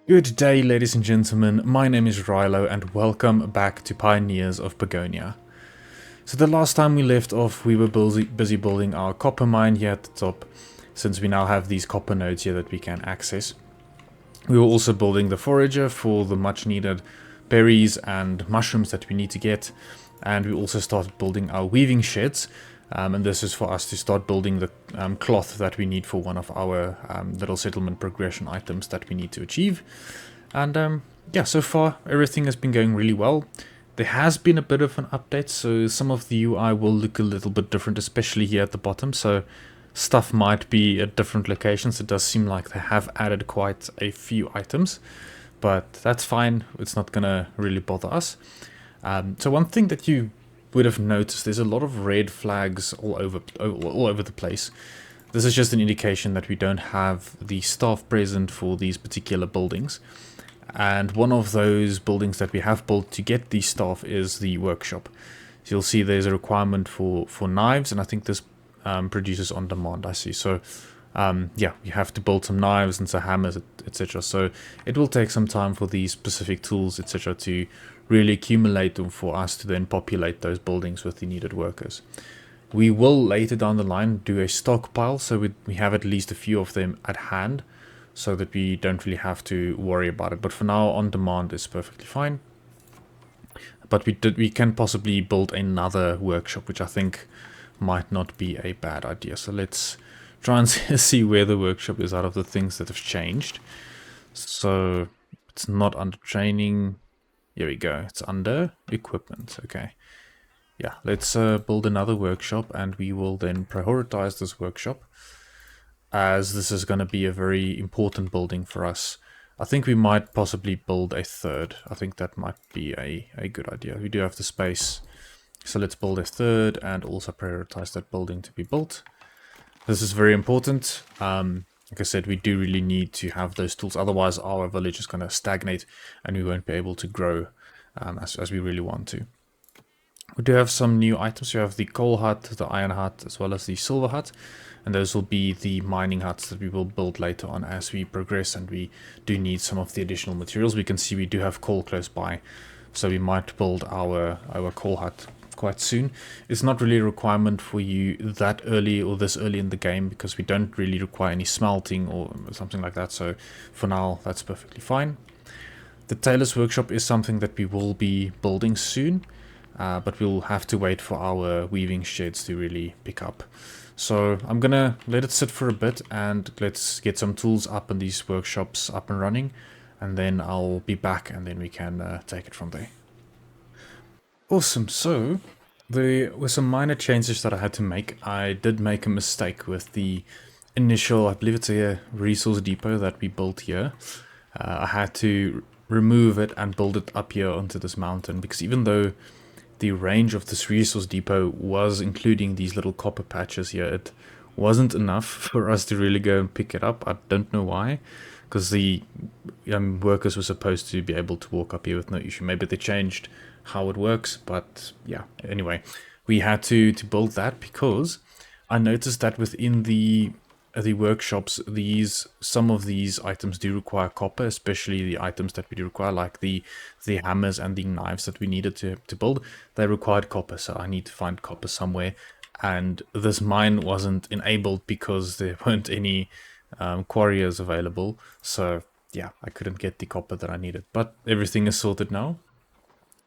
Good day, ladies and gentlemen. My name is Rilo, and welcome back to Pioneers of Pagonia. So the last time we left off, we were busy building our copper mine here at the top, since we now have these copper nodes here that we can access. We were also building the forager for the much needed berries and mushrooms that we need to get, and we also started building our weaving sheds. And this is for us to start building the cloth that we need for one of our little settlement progression items that we need to achieve. And yeah, so far everything has been going really well. There has been a bit of an update, so some of the UI will look a little bit different, especially here at the bottom. So stuff might be at different locations. It does seem like they have added quite a few items, but that's fine. It's not gonna really bother us. So one thing that you would have noticed, there's a lot of red flags all over the place. This is just an indication that we don't have the staff present for these particular buildings. And one of those buildings that we have built to get the staff is the workshop. So you'll see there's a requirement for knives, and I think this produces on demand, I see. So yeah, we have to build some knives and some hammers, etc. So it will take some time for these specific tools, etc. to really accumulate for us to then populate those buildings with the needed workers. We will later down the line do a stockpile, so we have at least a few of them at hand, so that we don't really have to worry about it. But for now, on demand is perfectly fine. But we can possibly build another workshop, which I think might not be a bad idea. So let's try and see where the workshop is out of the things that have changed. So it's not under training. Here we go. It's under equipment. Okay. Yeah, let's build another workshop, and we will then prioritize this workshop, as this is going to be a very important building for us. I think we might possibly build a third. I think that might be a good idea. We do have the space. So let's build a third and also prioritize that building to be built. This is very important. Like I said, we do really need to have those tools. Otherwise, our village is going to stagnate and we won't be able to grow as we really want to. We do have some new items. We have the coal hut, the iron hut, as well as the silver hut. And those will be the mining huts that we will build later on as we progress. And we do need some of the additional materials. We can see we do have coal close by, so we might build our coal hut quite soon. It's not really a requirement for you that early or this early in the game, because we don't really require any smelting or something like that. So for now, that's perfectly fine. The tailor's workshop is something that we will be building soon, but we'll have to wait for our weaving sheds to really pick up. So I'm gonna let it sit for a bit, and let's get some tools up in these workshops up and running, and then I'll be back, and then we can take it from there. Awesome. So there were some minor changes that I had to make. I did make a mistake with the initial, I believe it's a resource depot that we built here. I had to remove it and build it up here onto this mountain, because even though the range of this resource depot was including these little copper patches here, it wasn't enough for us to really go and pick it up. I don't know why, because the workers were supposed to be able to walk up here with no issue. Maybe they changed how it works, but yeah, anyway, we had to build that because I noticed that within the workshops, some of these items do require copper, especially the items that we do require, like the hammers and the knives that we needed to build. They required copper, so I need to find copper somewhere, and this mine wasn't enabled because there weren't any quarriers available. So yeah, I couldn't get the copper that I needed, but everything is sorted now.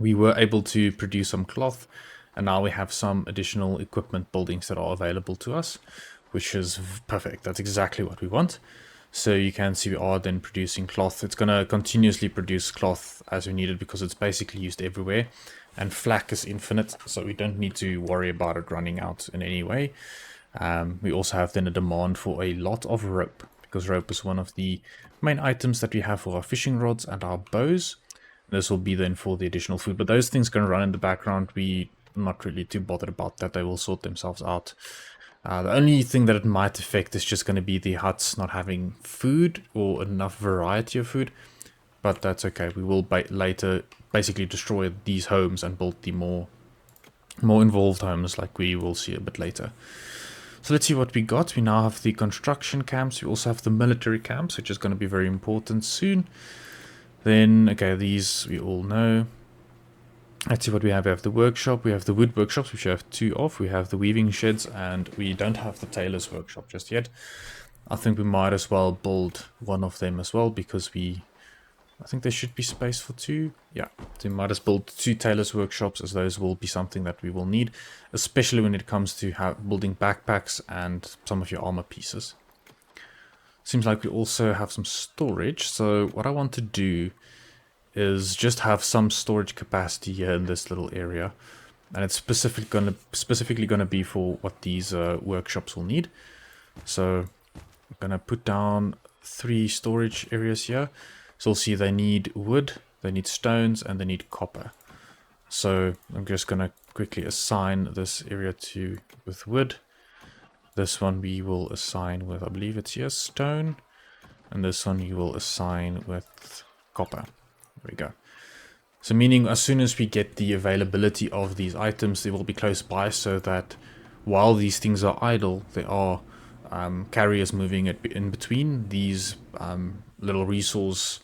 We were able to produce some cloth, and now we have some additional equipment buildings that are available to us, which is perfect. That's exactly what we want. So you can see we are then producing cloth. It's going to continuously produce cloth as we need it, because it's basically used everywhere, and flak is infinite, so we don't need to worry about it running out in any way. We also have then a demand for a lot of rope, because rope is one of the main items that we have for our fishing rods and our bows. This will be then for the additional food, but those things can run in the background. We're not really too bothered about that. They will sort themselves out. The only thing that it might affect is just going to be the huts not having food or enough variety of food, but that's okay. We will later basically destroy these homes and build the more involved homes, like we will see a bit later. So let's see what we got. We now have the construction camps. We also have the military camps, which is going to be very important soon. Then, okay, these we all know. Let's see what we have. We have the workshop. We have the wood workshops, which we have 2 of. We have the weaving sheds, and we don't have the tailor's workshop just yet. I think we might as well build one of them as well, because I think there should be space for 2. Yeah, so we might as well build 2 tailor's workshops, as those will be something that we will need, especially when it comes to building backpacks and some of your armor pieces. Seems like we also have some storage, so what I want to do is just have some storage capacity here in this little area, and it's specifically gonna be for what these workshops will need. So I'm gonna put down 3 storage areas here. So we'll see they need wood, they need stones, and they need copper. So I'm just gonna quickly assign this area with wood. This one we will assign with, I believe it's here, stone, and this one you will assign with copper. There we go. So meaning as soon as we get the availability of these items, they will be close by, so that while these things are idle, there are carriers moving in between these little resource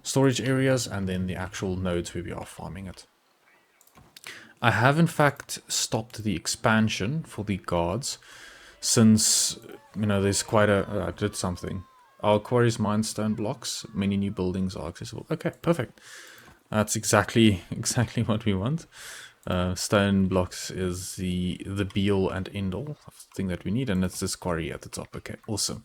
storage areas and then the actual nodes where we are farming it. I have in fact stopped the expansion for the guards, since, you know, there's quite I did something. Our quarries mine stone blocks. Many new buildings are accessible. Okay, perfect. That's exactly what we want. Stone blocks is the be-all and end-all thing that we need, and it's this quarry at the top. Okay, awesome.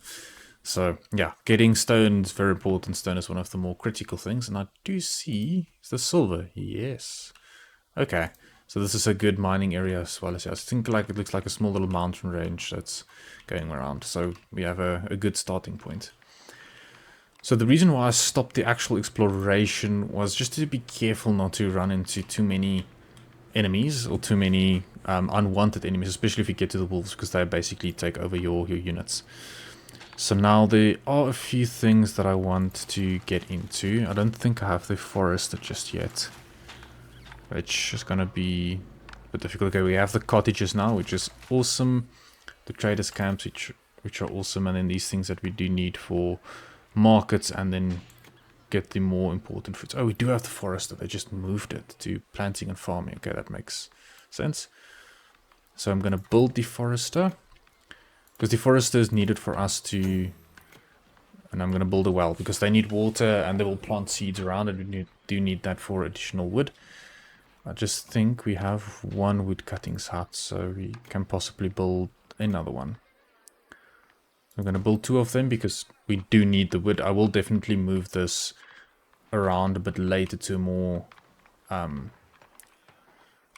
So, yeah, getting stone is very important. Stone is one of the more critical things, and I do see the silver. Yes. Okay, so this is a good mining area as well. As I think like it looks like a small little mountain range that's going around. So we have a good starting point. So the reason why I stopped the actual exploration was just to be careful not to run into too many enemies or too many unwanted enemies, especially if you get to the wolves, because they basically take over your units. So now there are a few things that I want to get into. I don't think I have the forester just yet, which is going to be a bit difficult. Okay, we have the cottages now, which is awesome. The traders camps, which are awesome, and then these things that we do need for markets, and then get the more important fruits. Oh, we do have the forester. They just moved it to planting and farming. Okay, that makes sense. So I'm going to build the forester, because the forester is needed for us to, and I'm going to build a well, because they need water and they will plant seeds around, and we do need that for additional wood. I just think we have 1 wood cuttings hut, so we can possibly build another one. I'm going to build 2 of them because we do need the wood. I will definitely move this around a bit later to a more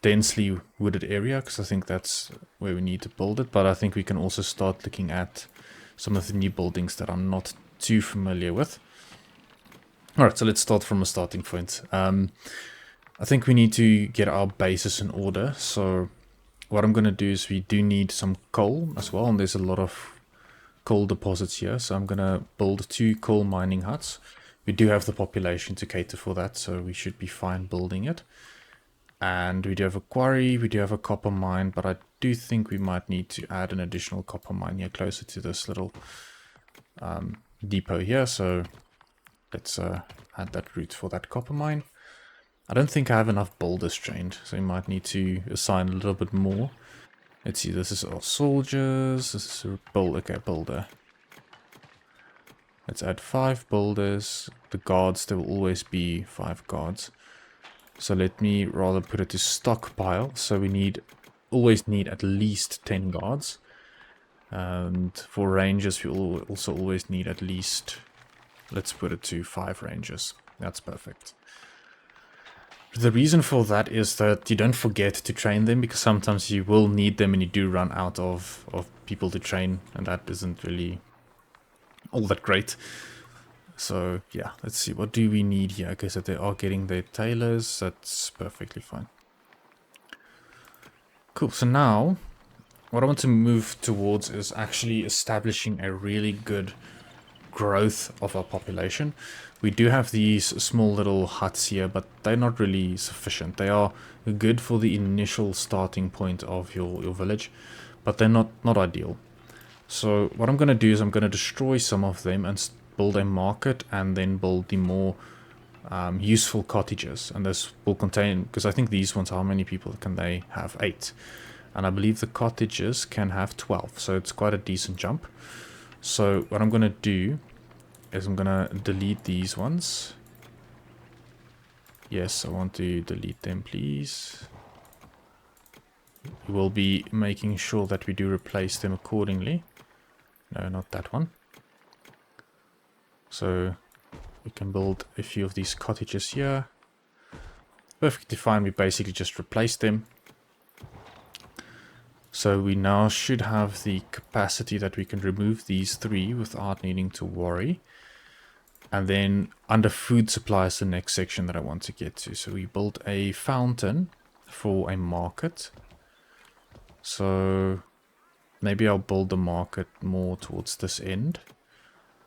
densely wooded area, because I think that's where we need to build it. But I think we can also start looking at some of the new buildings that I'm not too familiar with. Alright, so let's start from a starting point. I think we need to get our bases in order. So what I'm going to do is we do need some coal as well, and there's a lot of coal deposits here, so I'm gonna build 2 coal mining huts. We do have the population to cater for that, so we should be fine building it. And we do have a quarry, we do have a copper mine, but I do think we might need to add an additional copper mine here closer to this little depot here. So let's add that route for that copper mine. I don't think I have enough boulders trained, so we might need to assign a little bit more. Let's see, this is our soldiers, this is a builder. Let's add 5 builders. The guards, there will always be 5 guards. So let me rather put it to stockpile. So we always need at least 10 guards. And for rangers, we also always need at least, let's put it to 5 rangers. That's perfect. The reason for that is that you don't forget to train them, because sometimes you will need them and you do run out of people to train, and that isn't really all that great. So yeah, let's see, what do we need here? Okay, so they are getting their tailors, that's perfectly fine. Cool, so now what I want to move towards is actually establishing a really good growth of our population. We do have these small little huts here, but they're not really sufficient. They are good for the initial starting point of your village, but they're not ideal. So what I'm going to do is I'm going to destroy some of them and build a market, and then build the more useful cottages. And this will contain, because I think these ones, how many people can they have? 8. And I believe the cottages can have 12, so it's quite a decent jump. So what I'm going to do is I'm going to delete these ones. Yes, I want to delete them, please. We will be making sure that we do replace them accordingly. No, not that one. So we can build a few of these cottages here. Perfectly fine, we basically just replace them. So we now should have the capacity that we can remove these 3 without needing to worry. And then under food supply is the next section that I want to get to. So we built a fountain for a market. So maybe I'll build the market more towards this end.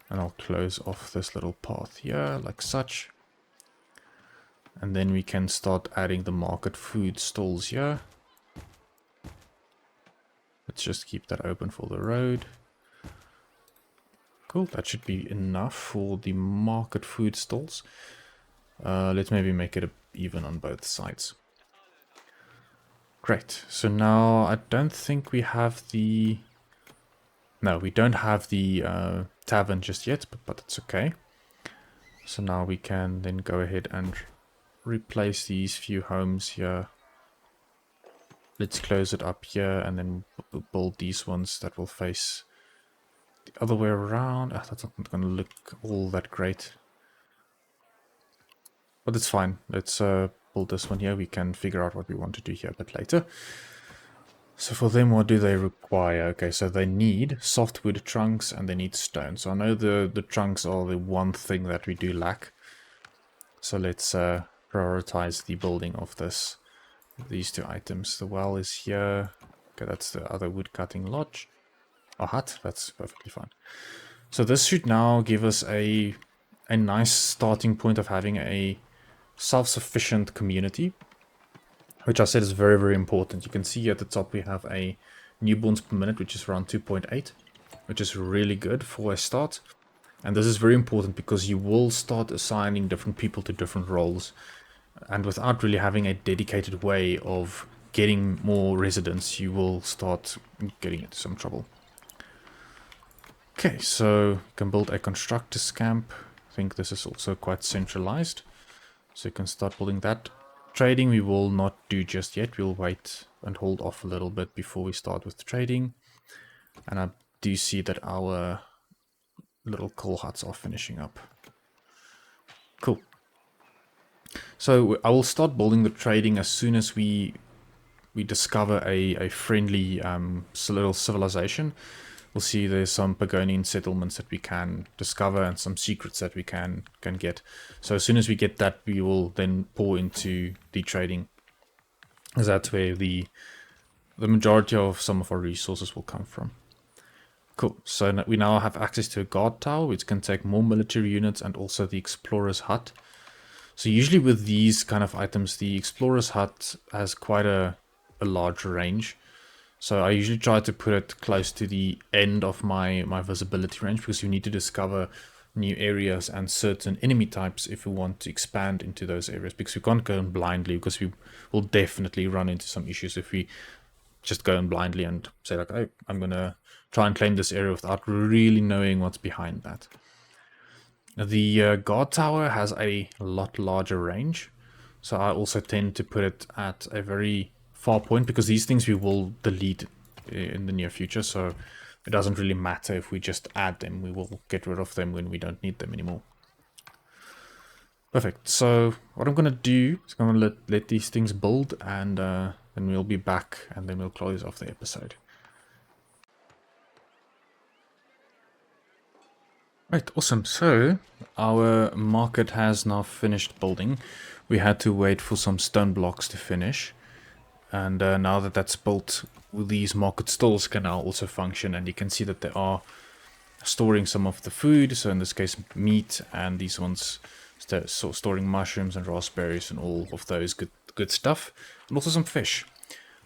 And I'll close off this little path here, like such. And then we can start adding the market food stalls here. Let's just keep that open for the road. Cool, that should be enough for the market food stalls. Let's maybe make it even on both sides. Great, so now I don't think we have the... No, we don't have the tavern just yet, but it's okay. So now we can then go ahead and replace these few homes here. Let's close it up here and then build these ones that will face the other way around. That's not going to look all that great. But it's fine. Let's build this one here. We can figure out what we want to do here a bit later. So for them, what do they require? Okay, so they need softwood trunks and they need stone. So I know the trunks are the one thing that we do lack. So let's prioritize the building of these 2 items. The well is here. Okay, that's the other wood cutting lodge. A hut, that's perfectly fine. So this should now give us a nice starting point of having a self-sufficient community, which I said is very, very important. You can see at the top we have a newborns per minute, which is around 2.8, which is really good for a start. And this is very important because you will start assigning different people to different roles. And without really having a dedicated way of getting more residents, you will start getting into some trouble. Okay, so you can build a constructor's camp. I think this is also quite centralized. So you can start building that. Trading we will not do just yet. We'll wait and hold off a little bit before we start with trading. And I do see that our little coal huts are finishing up. Cool. So I will start building the trading as soon as we discover a friendly little civilization. We'll see there's some Pagonian settlements that we can discover and some secrets that we can get. So as soon as we get that, we will then pour into the trading. Because that's where the majority of some of our resources will come from. Cool, so we now have access to a guard tower, which can take more military units and also the explorer's hut. So usually with these kind of items, the explorer's hut has quite a large range. So I usually try to put it close to the end of my visibility range, because you need to discover new areas and certain enemy types if we want to expand into those areas, because we can't go in blindly, because we will definitely run into some issues if we just go in blindly and say like, oh, I'm going to try and claim this area without really knowing what's behind that. The guard tower has a lot larger range, so I also tend to put it at a very far point, because these things we will delete in the near future, so it doesn't really matter if we just add them. We will get rid of them when we don't need them anymore. Perfect. So what I'm going to do is I'm going to let these things build, and then we'll be back, and then we'll close off the episode. Right, awesome. So our market has now finished building. We had to wait for some stone blocks to finish. And now that that's built, these market stalls can now also function. And you can see that they are storing some of the food. So in this case, meat, and these ones storing mushrooms and raspberries and all of those good stuff. And also some fish.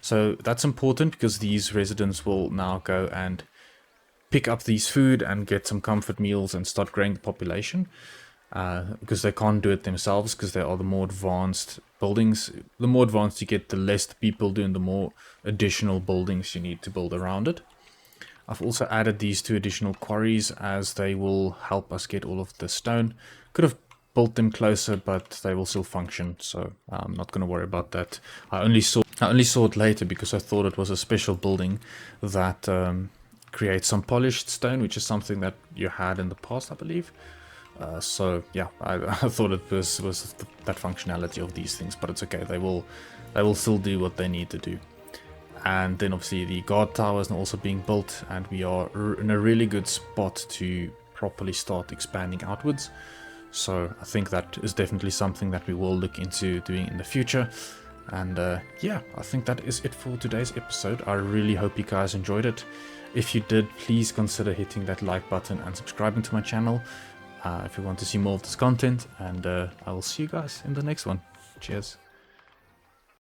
So that's important, because these residents will now go and pick up these food and get some comfort meals and start growing the population. Because they can't do it themselves, because they are the more advanced buildings. The more advanced you get, the less the people do and the more additional buildings you need to build around it. I've also added these 2 additional quarries, as they will help us get all of the stone. Could have built them closer, but they will still function, so I'm not going to worry about that. I only saw it later because I thought it was a special building that creates some polished stone, which is something that you had in the past, I believe. So yeah, I thought it was that functionality of these things, but it's okay. They will still do what they need to do. And then obviously the guard tower is also being built, and we are in a really good spot to properly start expanding outwards. So I think that is definitely something that we will look into doing in the future. And yeah, I think that is it for today's episode. I really hope you guys enjoyed it. If you did, please consider hitting that like button and subscribing to my channel if you want to see more of this content, and I will see you guys in the next one. Cheers.